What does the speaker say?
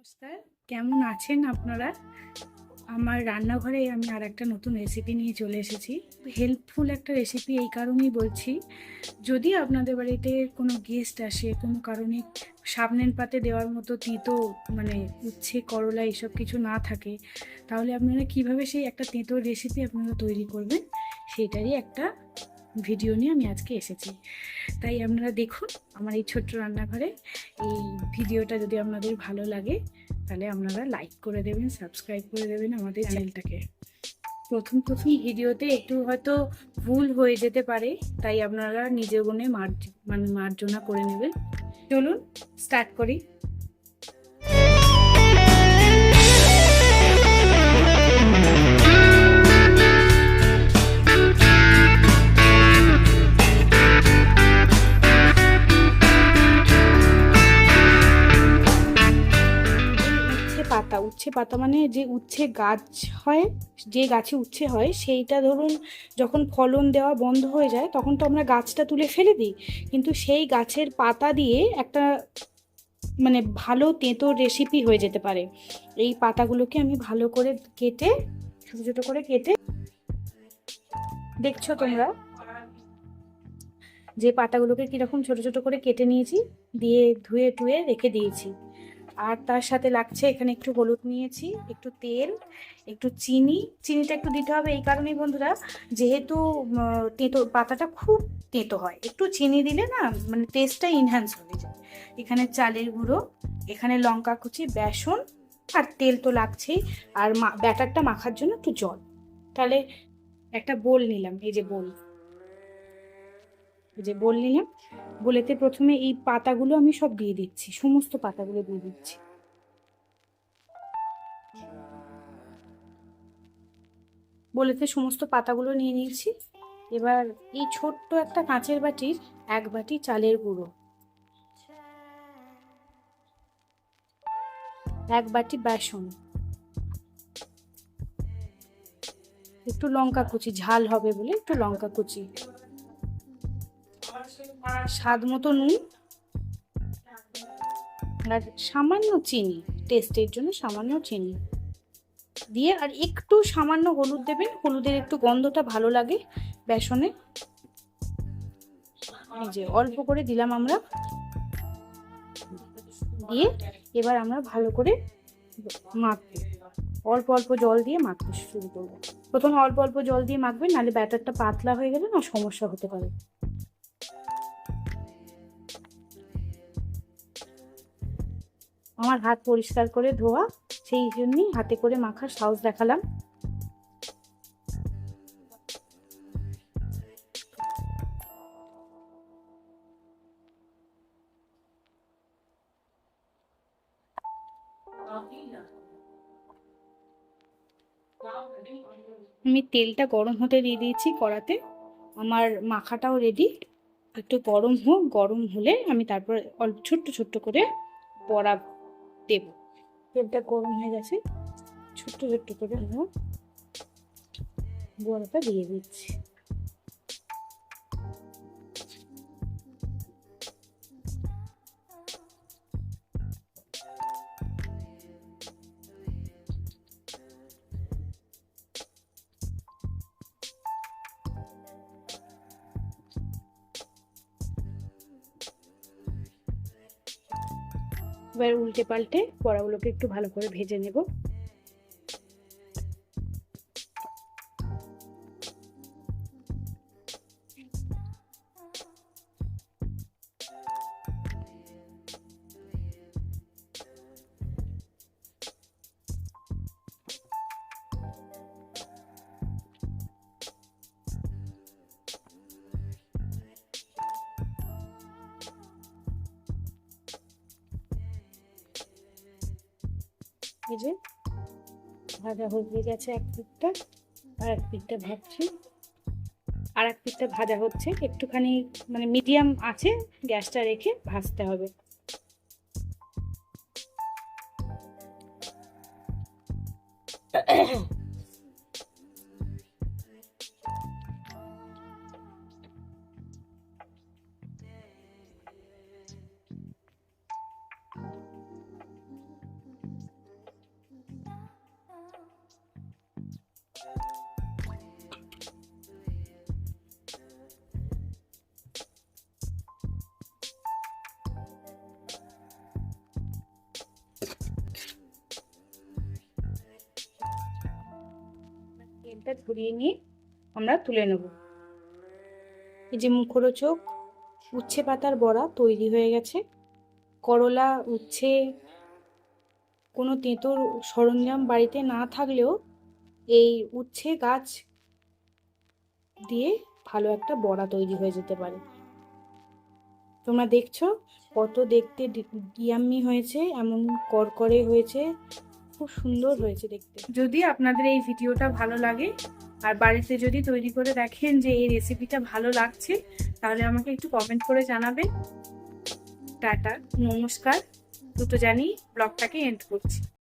নমস্কার, কেমন আছেন আপনারা? আমার রান্নাঘরে আমি আর একটা নতুন রেসিপি নিয়ে চলে এসেছি। হেল্পফুল একটা রেসিপি এই কারণেই বলছি, যদি আপনাদের বাড়িতে কোনো গেস্ট আসে, কোনো কারণে সাবনেন পাতে দেওয়ার মতো তিতো মানে উচ্ছে করলা এসব কিছু না থাকে, তাহলে আপনারা কিভাবে সেই একটা তেঁতোর রেসিপি আপনারা তৈরি করবেন সেটারই একটা ভিডিও নিয়ে আমি আজকে এসেছি। তাই আপনারা দেখুন আমার এই ছোট্ট রান্নাঘরে। এই ভিডিওটা যদি আপনাদের ভালো লাগে তাহলে আপনারা লাইক করে দেবেন, সাবস্ক্রাইব করে দেবেন আমাদের চ্যানেলটাকে। প্রথম ভিডিওতে একটু হয়তো ভুল হয়ে যেতে পারে, তাই আপনারা নিজের গুণে মার্জনা করে নেবেন। চলুন স্টার্ট করি। উচ্ছে পাতা মানে যে উচ্ছে গাছ হয়, যে গাছে উচ্ছে হয় সেইটা ধরুন যখন ফলন দেওয়া বন্ধ হয়ে যায় তখন তো আমরা গাছটা তুলে ফেলে দিই, কিন্তু সেই গাছের পাতা দিয়ে একটা মানে ভালো তেঁতোর রেসিপি হয়ে যেতে পারে। এই পাতাগুলোকে আমি ভালো করে কেটে ছোটো ছোটো করে কেটে, দেখছো তোমরা যে পাতাগুলোকে কীরকম ছোটো ছোটো করে কেটে নিয়েছি, দিয়ে ধুয়ে টুয়ে রেখে দিয়েছি। আর তার সাথে লাগছে এখানে একটু হলুদ নিয়েছি, একটু তেল, একটু চিনিটা একটু দিতে হবে এই কারণেই বন্ধুরা, যেহেতু তেঁতো পাতাটা খুব তেঁতো হয়, একটু চিনি দিলে না মানে টেস্টটা ইনহ্যান্স হয়ে যায়। এখানে চালের গুঁড়ো, এখানে লঙ্কা কুচি, বেসন আর তেল তো লাগছেই, আর ব্যাটারটা মাখার জন্য একটু জল। তাহলে একটা বোল নিলাম, এই যে বোল নিলাম। বোলেতে প্রথমে এই পাতাগুলো আমি সব দিয়ে দিচ্ছি, সমস্ত পাতাগুলো দিয়ে দিচ্ছি। বোলেতে সমস্ত পাতাগুলো নিয়ে নিয়েছি। এবার এই ছোট্ট একটা কাঁচের বাটির 1 বাটি চালের গুঁড়ো, 1 বাটি বেসন, একটু লঙ্কা কুচি, ঝাল হবে বলে একটু লঙ্কা কুচি, স্বাদ মতো নুন, আর সামান্য চিনি, টেস্টের জন্য সামান্য চিনি দিয়ে, আর একটু সামান্য হলুদ দেবেন, হলুদের একটু গন্ধটা ভালো লাগে বেসনে। এই যে অল্প করে দিলাম আমরা, দিয়ে এবার আমরা ভালো করে মাখবো। অল্প অল্প জল দিয়ে মাখতে শুরু করবো। প্রথমে অল্প অল্প জল দিয়ে মাখবেন, নাহলে ব্যাটারটা পাতলা হয়ে গেলে না সমস্যা হতে পারে। আমার হাত পরিষ্কার করে ধোয়া, সেই জন্যই হাতে করে মাখার সাহস দেখালাম। আমি তেলটা গরম হতে দিয়ে দিয়েছি কড়াতে, আমার মাখাটাও রেডি। একটু গরম হোক, গরম হলে আমি তারপর অল্প ছোট্ট ছোট্ট করে বড়া দেব। তেলটা গরম হয়ে গেছে, ছোট্ট ছোট্ট করে আমরা বড়াটা দিয়ে দিচ্ছি। এবার উল্টে পাল্টে বড়াগুলোকে একটু ভালো করে ভেজে নেব। এই যে ভাজা হয়ে গেছে এক পিঠটা, আর এক পিঠটা ভাজছি, আর এক পিঠটা ভাজা হচ্ছে। একটুখানি মানে মিডিয়াম আছে গ্যাসটা রেখে ভাজতে হবে। এটা ধরিয়ে নিয়ে আমরা তুলে নেব। এই যে মুখরোচক উচ্ছে পাতার বড়া তৈরি হয়ে গেছে। করলা, উচ্ছে, কোনো তেঁতোর সরঞ্জাম বাড়িতে না থাকলেও এই উচ্ছে গাছ দিয়ে ভালো একটা বড়া তৈরি হয়ে যেতে পারে। তোমরা দেখছো কত দেখতে ইয়াম্মি হয়েছে, এমন করকরে হয়েছে, খুব সুন্দর হয়েছে দেখতে। যদি আপনাদের এই ভিডিওটা ভালো লাগে আর বাড়িতে যদি তৈরি করে দেখেন যে এই রেসিপিটা ভালো লাগছে, তাহলে আমাকে একটু কমেন্ট করে জানাবেন। টাটা, নমস্কার, দুটো জানি ব্লগটাকে এন্ড করছি।